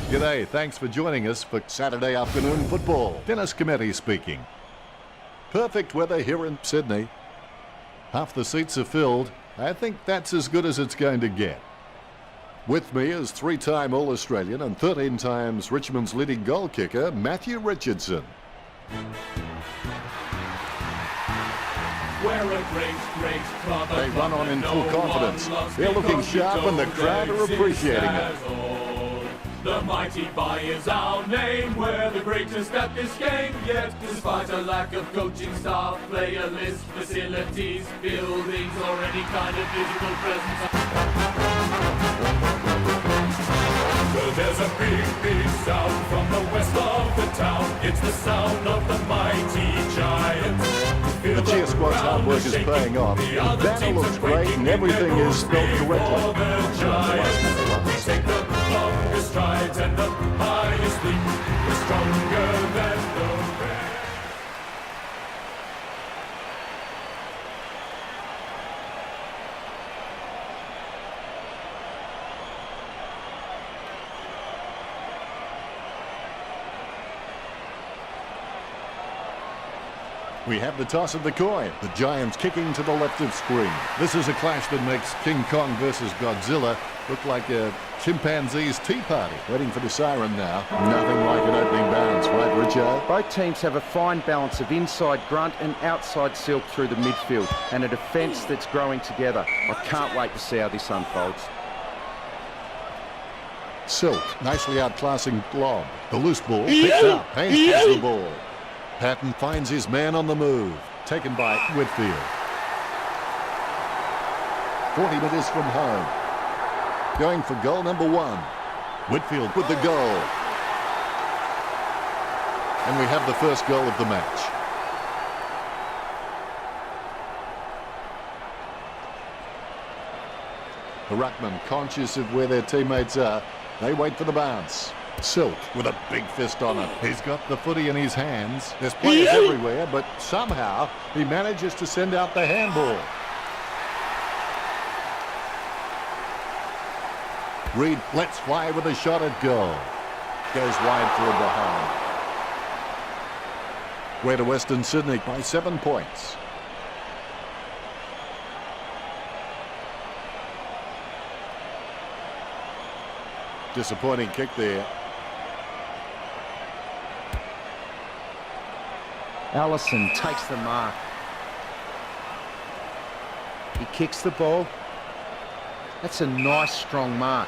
G'day, thanks for joining us for Saturday afternoon football. Dennis Committee speaking. Perfect weather here in Sydney. Half the seats are filled. I think that's as good as it's going to get. With me is three-time All-Australian and 13 times Richmond's leading goal kicker, Matthew Richardson. They run on in full confidence. They're looking sharp and the crowd are appreciating it. The mighty Buy is our name. We're the greatest at this game. Yet, despite a lack of coaching staff, player list, facilities, buildings, or any kind of physical presence. Well, there's a big, big sound from the west of the town. It's the sound of the mighty Giants. The cheer squad's hard work is paying off. The banner looks great and everything is spelled correctly. We take the longest strides and the highest leap. We're stronger than the rest. We have the toss of the coin. The Giants kicking to the left of screen. This is a clash that makes King Kong versus Godzilla look like a chimpanzee's tea party. Waiting for the siren now. Nothing like an opening bounce, right, Richo? Both teams have a fine balance of inside grunt and outside silk through the midfield, and a defence that's growing together. I can't wait to see how this unfolds. Silk nicely outclassing Glob. The loose ball picked up. Haynes has the ball. Patton finds his man on the move. Taken by Whitfield. 40 metres from home. Going for goal number 1. Whitfield with the goal. And we have the first goal of the match. The ruckman, conscious of where their teammates are, they wait for the bounce. Silk with a big fist on it. He's got the footy in his hands. There's players everywhere, but somehow he manages to send out the handball. Reed lets fly with a shot at goal. Goes wide for a behind. We're to Western Sydney by 7 points. Disappointing kick there. Allison takes the mark. He kicks the ball. That's a nice strong mark.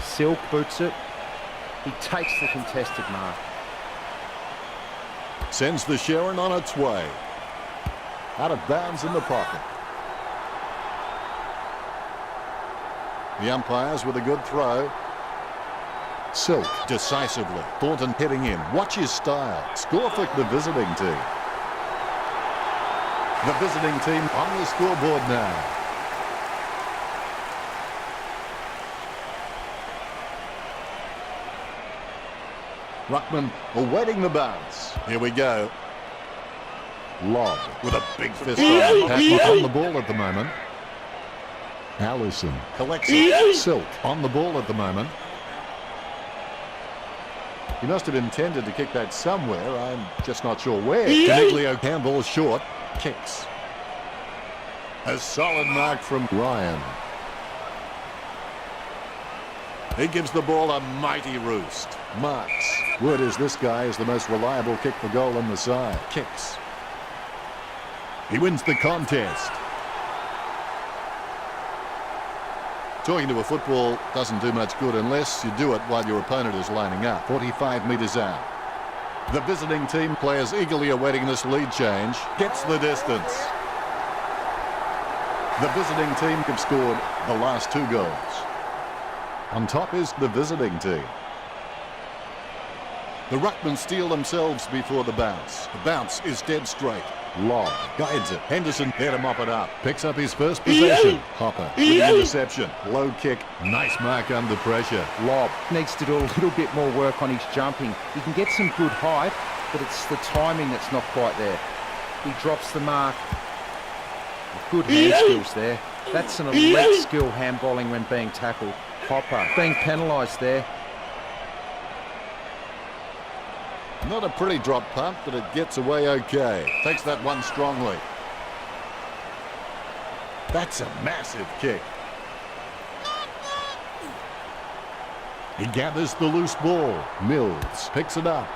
Silk boots it. He takes the contested mark. Sends the Sharon on its way. Out of bounds in the pocket. The umpires with a good throw. Silk decisively. Thornton heading in. Watch his style. Score for the visiting team. The visiting team on the scoreboard now. Ruckman awaiting the bounce. Here we go. Lob with a big fist on. Patton on the ball at the moment. Allison collects it. Silk on the ball at the moment. He must have intended to kick that somewhere. I'm just not sure where. Caniglio handball short. Kicks. A solid mark from Ryan. He gives the ball a mighty roost. Marks. Word is this guy is the most reliable kick for goal on the side. Kicks. He wins the contest. Talking to a football doesn't do much good unless you do it while your opponent is lining up. 45 metres out. The visiting team players eagerly awaiting this lead change. Gets the distance. The visiting team have scored the last 2 goals. On top is the visiting team. The ruckmen steal themselves before the bounce. The bounce is dead straight. Lob guides it. Henderson there to mop it up. Picks up his first possession. Hopper with the interception. Low kick. Nice mark under pressure. Lob needs to do a little bit more work on his jumping. He can get some good height, but it's the timing that's not quite there. He drops the mark. Good hand skills there. That's an elite skill handballing when being tackled. Hopper being penalised there. Not a pretty drop punt, but it gets away okay. Takes that one strongly. That's a massive kick. He gathers the loose ball. Mills picks it up.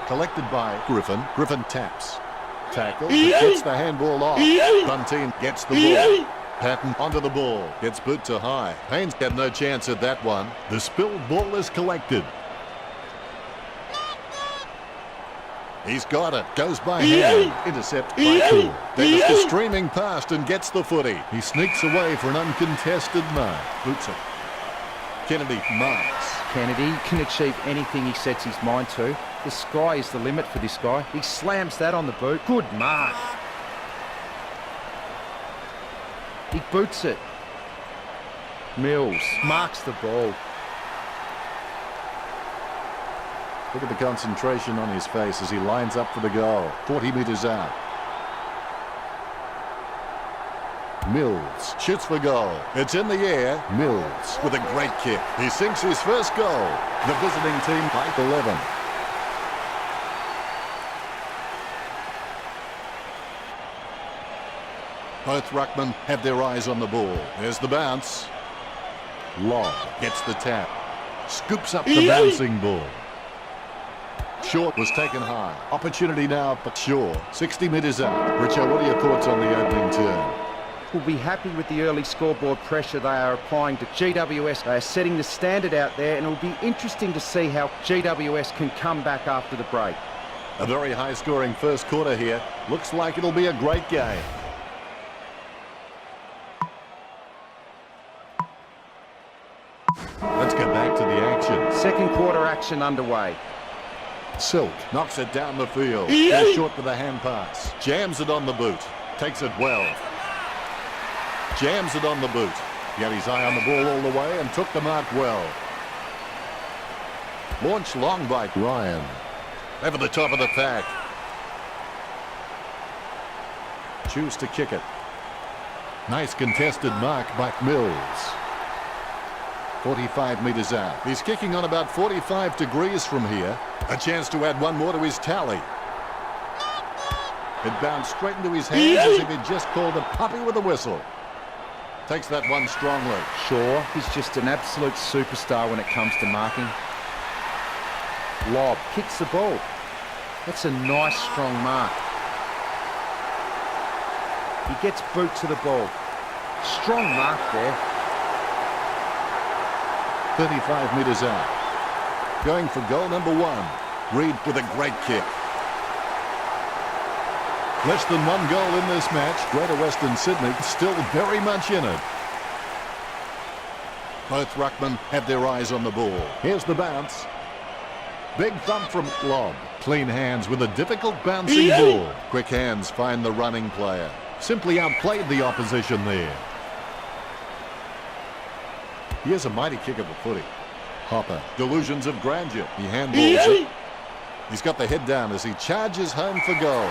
Collected by Griffin. Griffin taps. Tackle. Gets the handball off. Bunteen gets the ball. Patton onto the ball. Gets boot to high. Payne's had no chance at that one. The spilled ball is collected. He's got it. Goes by hand. Intercept by Cool. Davis is streaming past and gets the footy. He sneaks away for an uncontested mark. Boots it. Kennedy marks. Kennedy can achieve anything he sets his mind to. The sky is the limit for this guy. He slams that on the boot. Good mark. He boots it. Mills marks the ball. Look at the concentration on his face as he lines up for the goal. 40 metres out. Mills shoots for goal. It's in the air. Mills with a great kick. He sinks his first goal. The visiting team by 11. Both ruckmen have their eyes on the ball. There's the bounce. Long gets the tap. Scoops up the bouncing ball. Short was taken high. Opportunity now, but Shaw. 60 metres out. Richard, what are your thoughts on the opening turn? Will be happy with the early scoreboard pressure they are applying to GWS. They are setting the standard out there, and it will be interesting to see how GWS can come back after the break. A very high-scoring first quarter here. Looks like it'll be a great game. Let's go back to the action. Second quarter action underway. Silk knocks it down the field. Goes short with a hand pass. Jams it on the boot. Takes it well. Jams it on the boot. He had his eye on the ball all the way and took the mark well. Launched long by Ryan. Over the top of the pack. Choose to kick it. Nice contested mark by Mills. 45 metres out. He's kicking on about 45 degrees from here. A chance to add one more to his tally. It bounced straight into his hands as if he'd just called a puppy with a whistle. Takes that one strongly. Shaw is just an absolute superstar when it comes to marking. Lob kicks the ball. That's a nice strong mark. He gets boot to the ball. Strong mark there. 35 metres out. Going for goal number one. Reed with a great kick. Less than one goal in this match. Greater Western Sydney still very much in it. Both ruckmen have their eyes on the ball. Here's the bounce. Big thump from Lob. Clean hands with a difficult bouncing ball. Quick hands find the running player. Simply outplayed the opposition there. He has a mighty kick of the footy. Hopper. Delusions of grandeur. He handballs it. He's got the head down as he charges home for goal.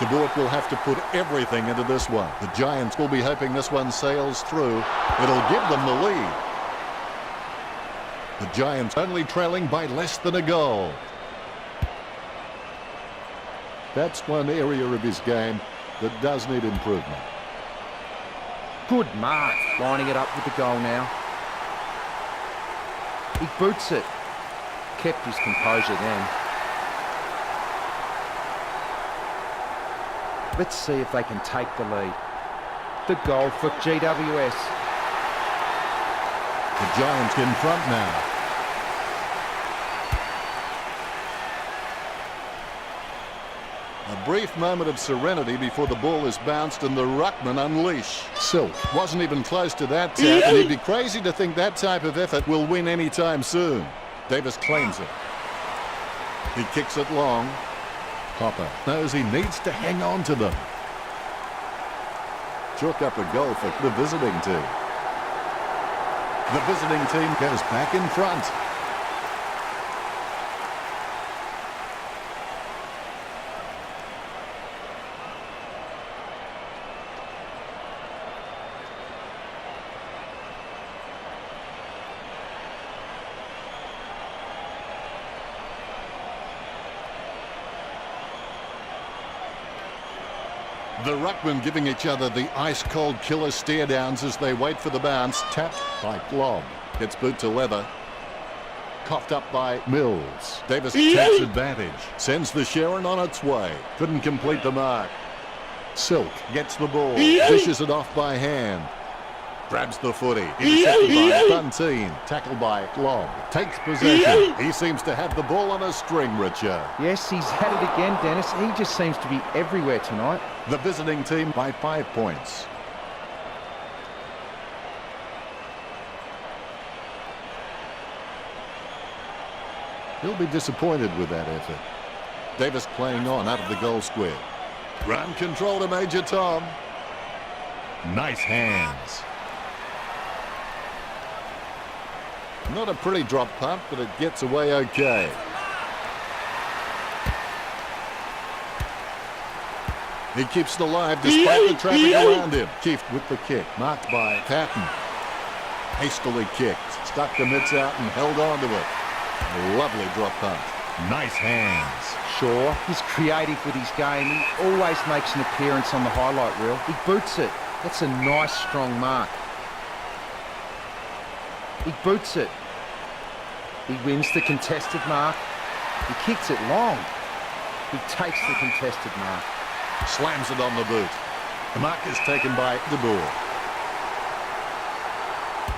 De Boer will have to put everything into this one. The Giants will be hoping this one sails through. It'll give them the lead. The Giants only trailing by less than a goal. That's one area of his game that does need improvement. Good mark. Lining it up with the goal now. He boots it. Kept his composure then. Let's see if they can take the lead. The goal for GWS. The Giants in front now. A brief moment of serenity before the ball is bounced and the ruckman unleash. Silk wasn't even close to that tap, and he'd be crazy to think that type of effort will win anytime soon. Davis claims it. He kicks it long. Hopper knows he needs to hang on to them. Chalk up a goal for the visiting team. The visiting team goes back in front. The ruckmen giving each other the ice-cold killer stare-downs as they wait for the bounce. Tapped by Glob. Gets boot to leather. Coughed up by Mills. Davis takes advantage. Sends the Sharon on its way. Couldn't complete the mark. Silk gets the ball. Dishes it off by hand. Grabs the footy. Intercepted by Bunteen. Tackled by Glob. Takes possession. He seems to have the ball on a string, Richard. Yes, he's had it again, Dennis. He just seems to be everywhere tonight. The visiting team by 5 points. He'll be disappointed with that effort. Davis playing on out of the goal square. Run control to Major Tom. Nice hands. Not a pretty drop punt, but it gets away okay. He keeps it alive despite the traffic around him. Keith with the kick. Marked by Patton. Hastily kicked. Stuck the mitts out and held on to it. A lovely drop punt. Nice hands. Shaw, he's creative with his game. He always makes an appearance on the highlight reel. He boots it. That's a nice, strong mark. He boots it. He wins the contested mark. He kicks it long. He takes the contested mark. Slams it on the boot. The mark is taken by De Boer.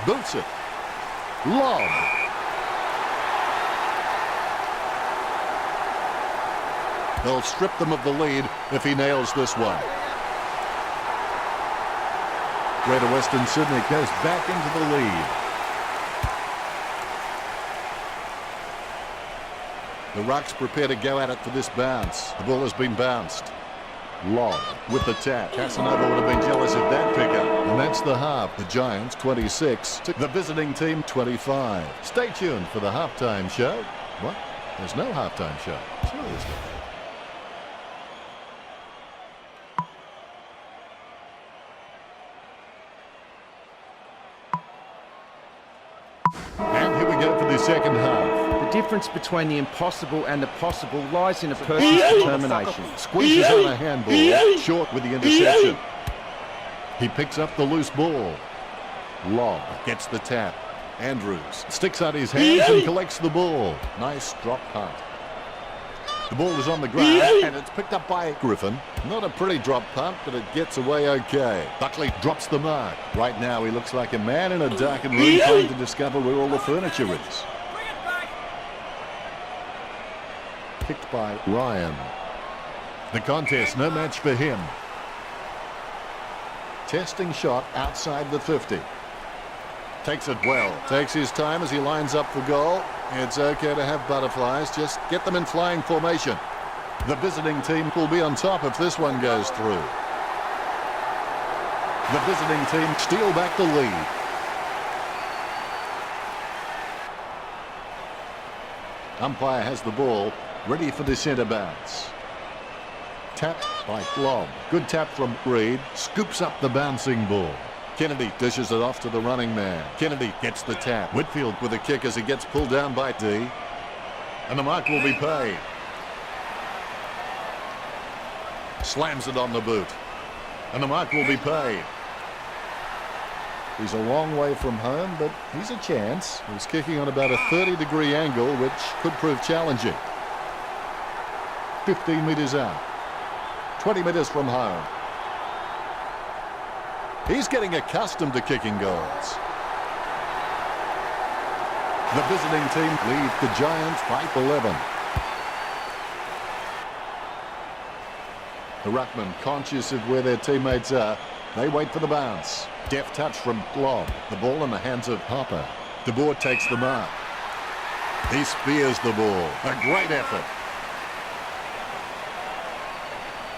Boots it. Lob. They'll strip them of the lead if he nails this one. Greater Western Sydney goes back into the lead. The Rucks prepare to go at it for this bounce. The ball has been bounced. Lob with the tap. Casanova would have been jealous of that pickup. And that's the half. The Giants 26 to the visiting team 25. Stay tuned for the halftime show. What? There's no halftime show. Sure there's not. And here we go for the second half. The difference between the impossible and the possible lies in a person's determination. Squeezes on a handball. Short with the interception. He picks up the loose ball. Lob gets the tap. Andrews sticks out his hands and collects the ball. Nice drop punt. The ball is on the ground and it's picked up by Griffin. Not a pretty drop punt, but it gets away okay. Buckley drops the mark. Right now he looks like a man in a darkened room trying to discover where all the furniture is. Picked by Ryan. The contest, no match for him. Testing shot outside the 50. Takes it well. Takes his time as he lines up for goal. It's okay to have butterflies. Just get them in flying formation. The visiting team will be on top if this one goes through. The visiting team steal back the lead. Umpire has the ball, ready for the centre bounce. Tapped by Glob. Good tap from Reed. Scoops up the bouncing ball. Kennedy dishes it off to the running man. Kennedy gets the tap. Whitfield with a kick as he gets pulled down by D. And the mark will be paid. Slams it on the boot. And the mark will be paid. He's a long way from home, but he's a chance. He's kicking on about a 30-degree angle, which could prove challenging. 15 metres out. 20 metres from home. He's getting accustomed to kicking goals. The visiting team lead the Giants by 11. The ruckman, conscious of where their teammates are, they wait for the bounce. Deft touch from Glob. The ball in the hands of Hopper. De Boer takes the mark. He spears the ball. A great effort.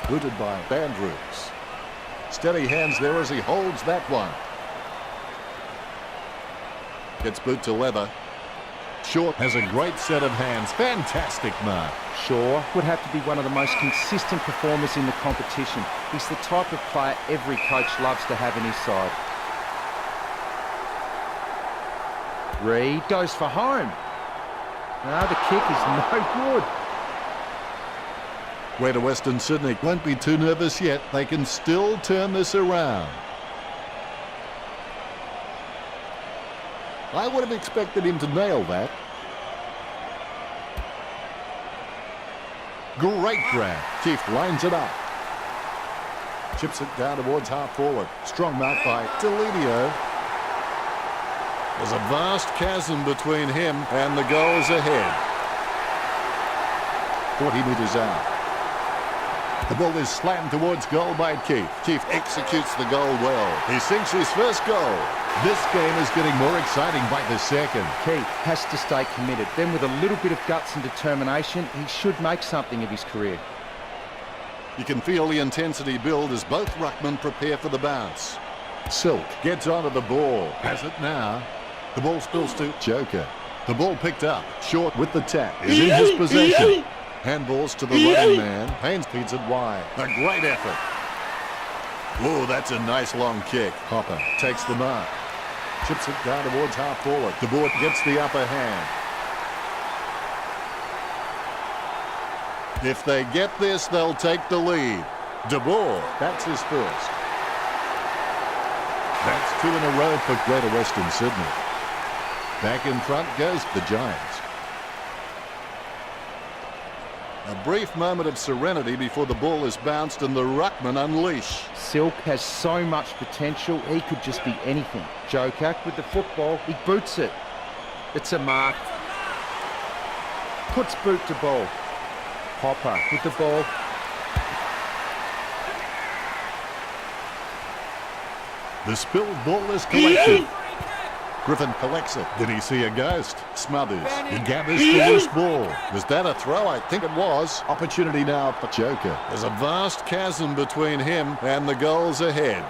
Booted by Andrews. Steady hands there as he holds that one. Gets boot to leather. Short has a great set of hands. Fantastic mark. Shaw would have to be one of the most consistent performers in the competition. He's the type of player every coach loves to have in his side. Reed goes for home. No, the kick is no good. Greater Western Sydney won't be too nervous yet. They can still turn this around. I would have expected him to nail that. Great grab. Chief lines it up. Chips it down towards half forward. Strong mark by Delidio. There's a vast chasm between him and the goals ahead. 40 metres out. The ball is slammed towards goal by Keith. Keith executes the goal well. He sinks his first goal. This game is getting more exciting by the second. Keith has to stay committed. Then with a little bit of guts and determination, he should make something of his career. You can feel the intensity build as both ruckmen prepare for the bounce. Silk gets onto the ball. Has it now. The ball spills to Joker. The ball picked up. Short with the tap. Is in his possession. Handballs to the running man. Haynes feeds it wide. A great effort. Oh, that's a nice long kick. Hopper takes the mark. Chips it down towards half forward. De Boer gets the upper hand. If they get this, they'll take the lead. De Boer, that's his first. That's 2 in a row for Greater Western Sydney. Back in front goes the Giants. A brief moment of serenity before the ball is bounced and the ruckman unleash. Silk has so much potential, he could just be anything. Joker with the football, he boots it. It's a mark. Puts boot to ball. Hopper with the ball. The spilled ball is collected. Griffin collects it. Did he see a ghost? Smothers. He gathers the loose ball. Was that a throw? I think it was. Opportunity now for Joker. There's a vast chasm between him and the goals ahead.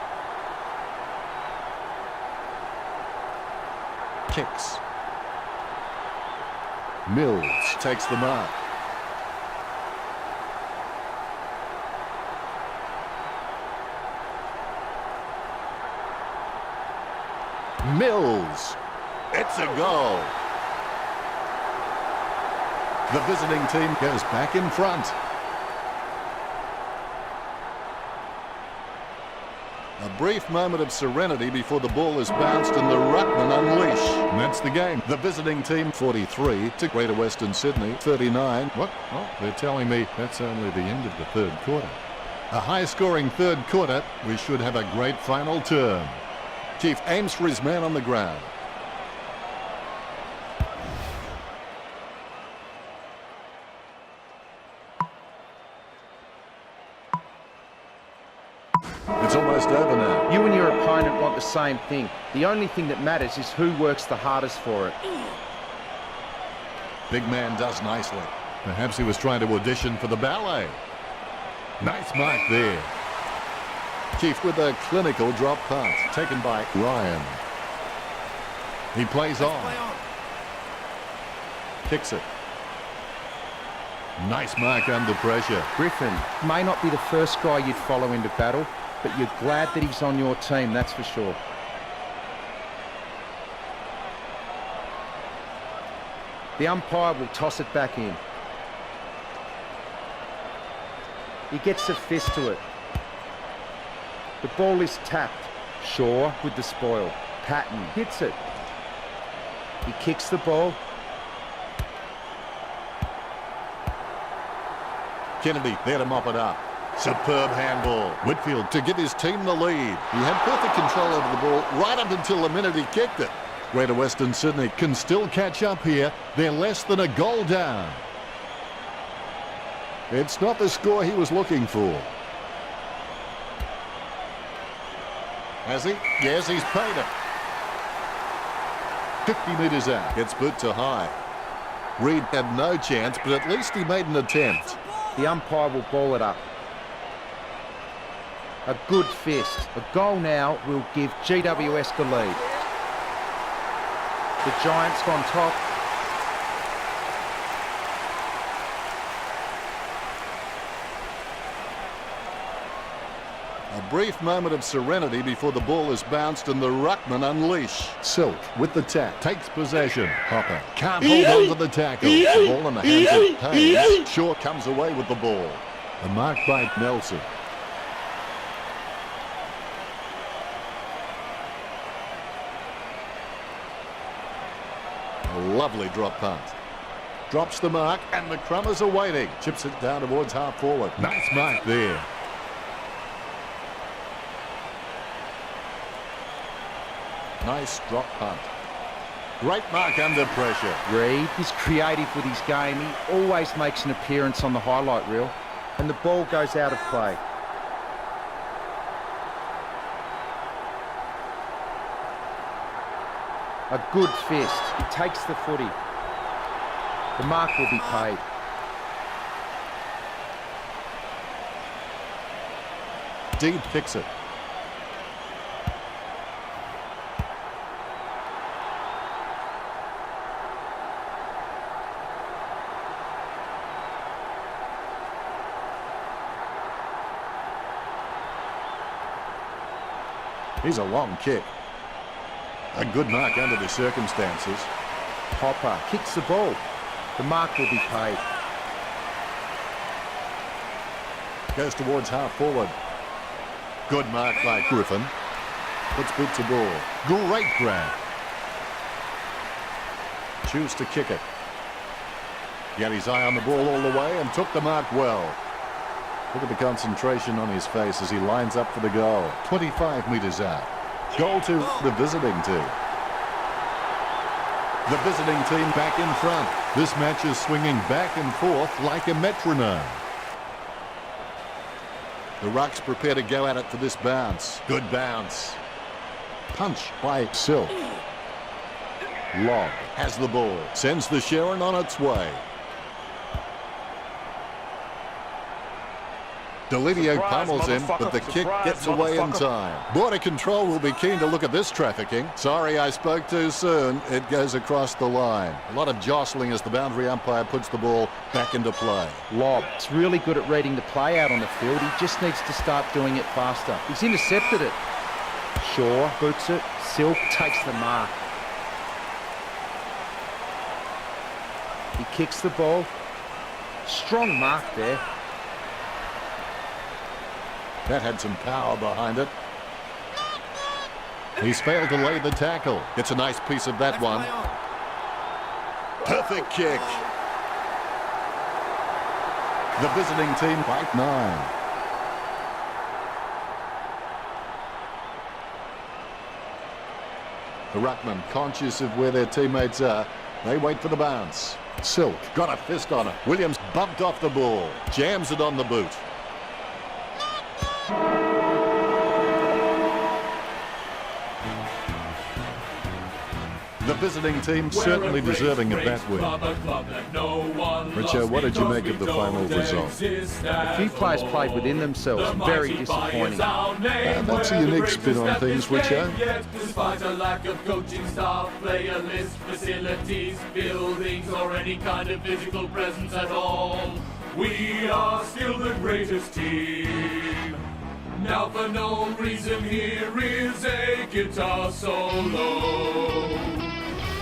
Kicks. Mills takes the mark. Mills. It's a goal. The visiting team goes back in front. A brief moment of serenity before the ball is bounced and the ruckman unleash. And that's the game. The visiting team 43 to Greater Western Sydney 39. What? Oh, they're telling me that's only the end of the third quarter. A high-scoring third quarter. We should have a great final term. Chief aims for his man on the ground. It's almost over now. You and your opponent want the same thing. The only thing that matters is who works the hardest for it. Big man does nicely. Perhaps he was trying to audition for the ballet. Nice mark there. Chief with a clinical drop pass taken by Ryan. He plays on. Kicks it. Nice mark under pressure. Griffin may not be the first guy you'd follow into battle, but you're glad that he's on your team, that's for sure. The umpire will toss it back in. He gets a fist to it. The ball is tapped. Shaw with the spoil. Patton hits it. He kicks the ball. Kennedy there to mop it up. Superb handball. Whitfield to give his team the lead. He had perfect control over the ball right up until the minute he kicked it. Greater Western Sydney can still catch up here. They're less than a goal down. It's not the score he was looking for. Has he? Yes, he's paid it. 50 metres out. Gets boot to high. Reed had no chance, but at least he made an attempt. The umpire will ball it up. A good fist. A goal now will give GWS the lead. The Giants on top. A brief moment of serenity before the ball is bounced and the ruckman unleash. Silk with the tap. Takes possession. Hopper can't hold on to the tackle. The ball in the hands of Haynes. Shaw comes away with the ball. A mark by Nelson. A lovely drop pass. Drops the mark and the Crummers are waiting. Chips it down towards half forward. Nice mark there. Nice drop punt. Great mark under pressure. Reed is creative with his game. He always makes an appearance on the highlight reel. And the ball goes out of play. A good fist. He takes the footy. The mark will be paid. Deed kicks it. He's a long kick. A good mark under the circumstances. Hopper kicks the ball. The mark will be paid. Goes towards half forward. Good mark by Griffin. Puts boot to ball. Great grab. Choose to kick it. He had his eye on the ball all the way and took the mark well. Look at the concentration on his face as he lines up for the goal. 25 metres out. Goal to the visiting team. The visiting team back in front. This match is swinging back and forth like a metronome. The Rucks prepare to go at it for this bounce. Good bounce. Punch by Silk. Lobb has the ball. Sends the Sharon on its way. Delidio pummels him, but the kick gets away in time. Border Control will be keen to look at this trafficking. Sorry I spoke too soon. It goes across the line. A lot of jostling as the boundary umpire puts the ball back into play. Lobb is really good at reading the play out on the field. He just needs to start doing it faster. He's intercepted it. Shaw boots it. Silk takes the mark. He kicks the ball. Strong mark there. That had some power behind it. He's failed to lay the tackle. It's a nice piece of that one. Perfect kick. The visiting team fight 9. The Ruckman, conscious of where their teammates are, they wait for the bounce. Silk got a fist on it. Williams bumped off the ball. Jams it on the boot. The visiting team certainly deserving of that win. Richo, what did you make of the final result? A few players played within themselves. Very disappointing. That's a unique spin on things, Richo. Despite a lack of coaching staff, player list, facilities, buildings, or any kind of physical presence at all, we are still the greatest team. Now for no reason, here is a guitar solo.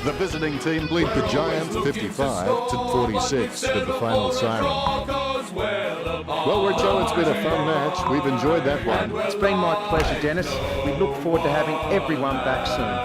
The visiting team lead the Giants 55-46 with the final siren. Well, Richo, it's been a fun match. We've enjoyed that one. It's been my pleasure, Dennis. We look forward to having everyone back soon.